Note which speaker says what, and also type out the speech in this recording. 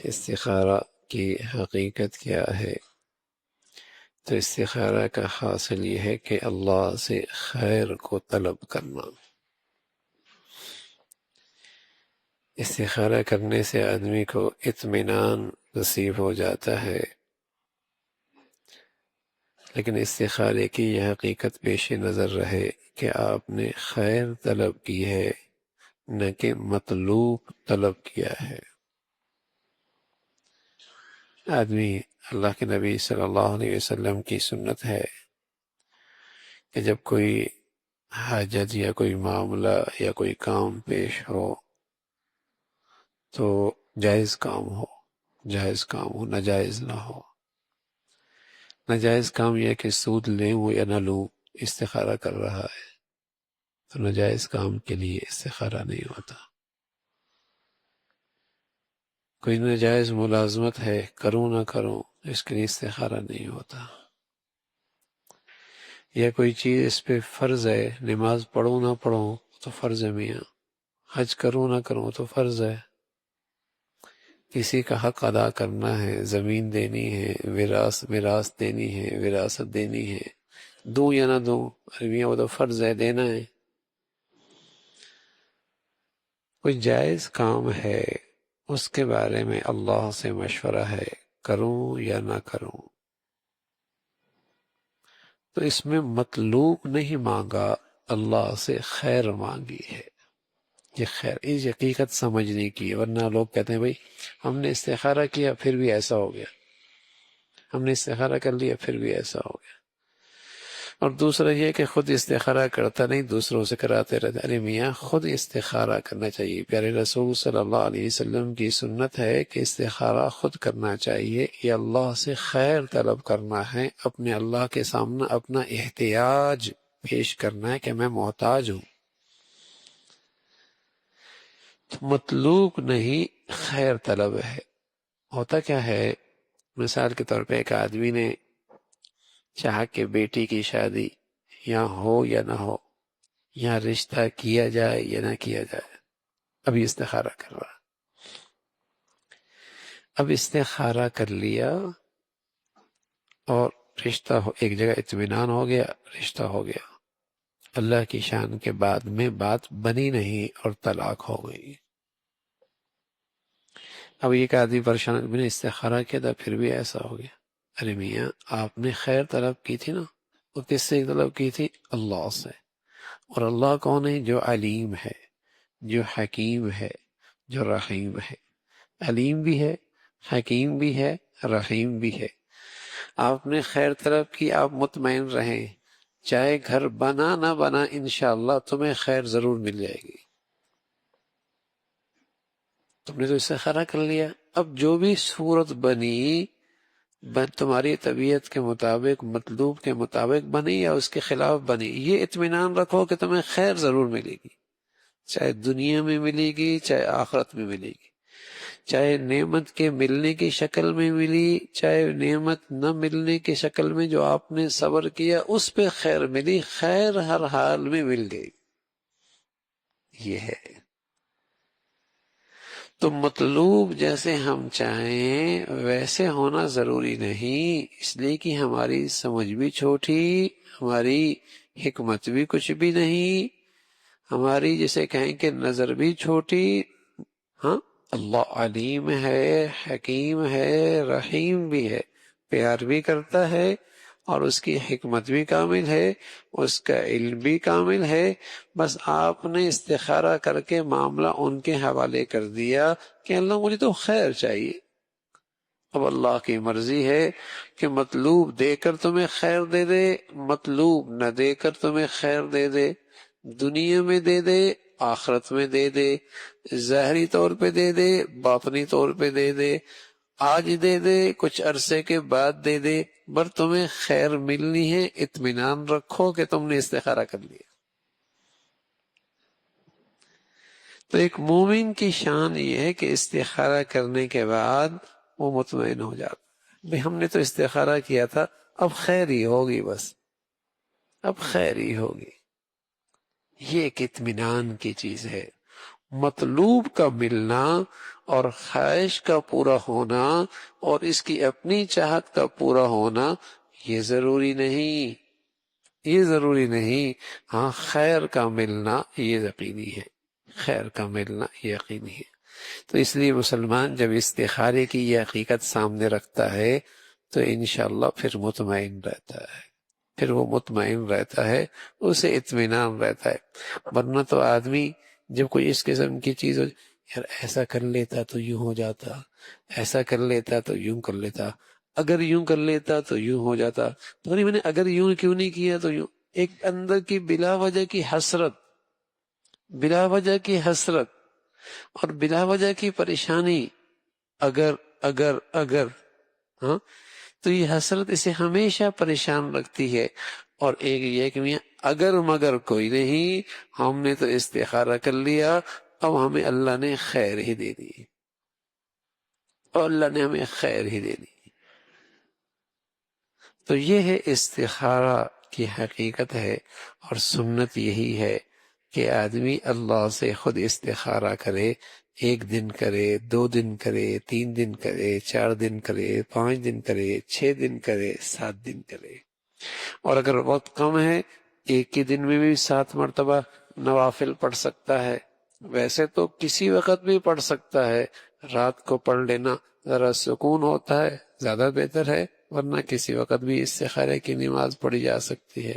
Speaker 1: استخارہ کی حقیقت کیا ہے؟ تو استخارہ کا حاصل یہ ہے کہ اللہ سے خیر کو طلب کرنا۔ استخارہ کرنے سے آدمی کو اطمینان نصیب ہو جاتا ہے، لیکن استخارے کی یہ حقیقت پیش نظر رہے کہ آپ نے خیر طلب کی ہے، نہ کہ مطلوب طلب کیا ہے۔ آدمی، اللہ کے نبی صلی اللہ علیہ وسلم کی سنت ہے کہ جب کوئی حاجت یا کوئی معاملہ یا کوئی کام پیش ہو تو جائز کام ہو، جائز کام ہو، ناجائز نہ ہو۔ ناجائز کام یہ کہ سود لوں یا نہ لوں، استخارہ کر رہا ہے تو ناجائز کام کے لیے استخارہ نہیں ہوتا۔ کوئی ناجائز ملازمت ہے، کروں نہ کروں، اس کے لیے استخارہ نہیں ہوتا۔ یا کوئی چیز اس پہ فرض ہے، نماز پڑھوں نہ پڑھوں تو فرض ہے میاں، حج کروں نہ کروں تو فرض ہے، کسی کا حق ادا کرنا ہے، زمین دینی ہے، میراث دینی ہے، وراثت دینی ہے، دوں یا نہ دوں، ارے میاں وہ تو فرض ہے، دینا ہے۔ کوئی جائز کام ہے، اس کے بارے میں اللہ سے مشورہ ہے، کروں یا نہ کروں، تو اس میں مطلوب نہیں مانگا، اللہ سے خیر مانگی ہے۔ یہ خیر، اس حقیقت سمجھنے کی ہے، ورنہ لوگ کہتے ہیں بھائی ہم نے استخارہ کیا پھر بھی ایسا ہو گیا، ہم نے استخارہ کر لیا پھر بھی ایسا ہو گیا۔ اور دوسرا یہ کہ خود استخارہ کرتا نہیں، دوسروں سے کراتے رہتے۔ ارے میاں خود استخارہ کرنا چاہیے، پیارے رسول صلی اللہ علیہ وسلم کی سنت ہے کہ استخارہ خود کرنا چاہیے، یہ اللہ سے خیر طلب کرنا ہے، اپنے اللہ کے سامنے اپنا احتیاج پیش کرنا ہے کہ میں محتاج ہوں، مطلوب نہیں، خیر طلب ہے۔ ہوتا کیا ہے، مثال کے طور پہ ایک آدمی نے چاہا کہ بیٹی کی شادی یا ہو یا نہ ہو، یا رشتہ کیا جائے یا نہ کیا جائے، ابھی استخارہ کر رہا، اب استخارہ کر لیا اور رشتہ ایک جگہ اطمینان ہو گیا، رشتہ ہو گیا، اللہ کی شان کے بعد میں بات بنی نہیں اور طلاق ہو گئی۔ اب ایک آدمی پریشان، میں نے استخارہ کیا تھا پھر بھی ایسا ہو گیا۔ ارے میاں آپ نے خیر طلب کی تھی نا، وہ کس سے طلب کی تھی؟ اللہ سے۔ اور اللہ کون ہے؟ جو علیم ہے، جو حکیم ہے، جو رحیم ہے۔ علیم بھی ہے، حکیم بھی ہے، رحیم بھی ہے۔ آپ نے خیر طلب کی، آپ مطمئن رہیں، چاہے گھر بنا نہ بنا انشاءاللہ تمہیں خیر ضرور مل جائے گی۔ تم نے تو استخارہ کر لیا، اب جو بھی صورت بنی تمہاری طبیعت کے مطابق، مطلوب کے مطابق بنی یا اس کے خلاف بنی، یہ اطمینان رکھو کہ تمہیں خیر ضرور ملے گی، چاہے دنیا میں ملے گی چاہے آخرت میں ملے گی، چاہے نعمت کے ملنے کی شکل میں ملی، چاہے نعمت نہ ملنے کی شکل میں جو آپ نے صبر کیا اس پہ خیر ملی، خیر ہر حال میں مل گئی۔ یہ ہے تو مطلوب جیسے ہم چاہیں ویسے ہونا ضروری نہیں، اس لیے کہ ہماری سمجھ بھی چھوٹی، ہماری حکمت بھی کچھ بھی نہیں، ہماری جسے کہیں کہ نظر بھی چھوٹی۔ ہاں اللہ علیم ہے، حکیم ہے، رحیم بھی ہے، پیار بھی کرتا ہے، اور اس کی حکمت بھی کامل ہے، اس کا علم بھی کامل ہے۔ بس آپ نے استخارہ کر کے معاملہ ان کے حوالے کر دیا کہ اللہ مجھے تو خیر چاہیے۔ اب اللہ کی مرضی ہے کہ مطلوب دے کر تمہیں خیر دے دے، مطلوب نہ دے کر تمہیں خیر دے دے، دنیا میں دے دے، آخرت میں دے دے، ظاہری طور پہ دے دے، باطنی طور پہ دے دے، آج دے دے، کچھ عرصے کے بعد دے دے، پر تمہیں خیر ملنی ہے، اطمینان رکھو کہ تم نے استخارہ کر لیا۔ تو ایک مومن کی شان یہ ہے کہ استخارہ کرنے کے بعد وہ مطمئن ہو جاتا ہے، ہم نے تو استخارہ کیا تھا، اب خیر ہی ہوگی، بس اب خیر ہی ہوگی۔ یہ ایک اطمینان کی چیز ہے، مطلوب کا ملنا اور خواہش کا پورا ہونا اور اس کی اپنی چاہت کا پورا ہونا یہ ضروری نہیں، یہ ضروری نہیں، ہاں خیر کا ملنا یہ یقینی ہے، خیر کا ملنا یہ یقینی ہے۔ تو اس لیے مسلمان جب استخارے کی یہ حقیقت سامنے رکھتا ہے تو انشاءاللہ پھر مطمئن رہتا ہے، پھر وہ مطمئن رہتا ہے، اسے اطمینان رہتا ہے۔ ورنہ تو آدمی جب کوئی اس قسم کی چیز ہو، یار ایسا کر لیتا تو یوں ہو جاتا، ایسا کر لیتا تو یوں کر لیتا، اگر یوں کر لیتا تو یوں ہو جاتا، تو نہیں میں نے اگر یوں کیوں نہیں کیا تو یوں، ایک اندر کی بلا وجہ کی حسرت، بلا وجہ کی حسرت اور بلا وجہ کی پریشانی، اگر اگر اگر، ہاں تو یہ حسرت اسے ہمیشہ پریشان رکھتی ہے۔ اور ایک یہ کہ میاں اگر مگر کوئی نہیں، ہم نے تو استخارہ کر لیا، اب ہمیں اللہ نے خیر ہی دے دی، اور اللہ نے ہمیں خیر ہی دے دی۔ تو یہ ہے استخارہ کی حقیقت ہے، اور سنت یہی ہے کہ آدمی اللہ سے خود استخارہ کرے، 1 دن کرے، 2 دن کرے، 3 دن کرے، 4 دن کرے، 5 دن کرے، 6 دن کرے، 7 دن کرے۔ اور اگر وقت کم ہے، ایک ہی دن میں بھی 7 مرتبہ نوافل پڑھ سکتا ہے، ویسے تو کسی وقت بھی پڑھ سکتا ہے، رات کو پڑھ لینا ذرا سکون ہوتا ہے، زیادہ بہتر ہے، ورنہ کسی وقت بھی استخارے کی نماز پڑھی جا سکتی ہے۔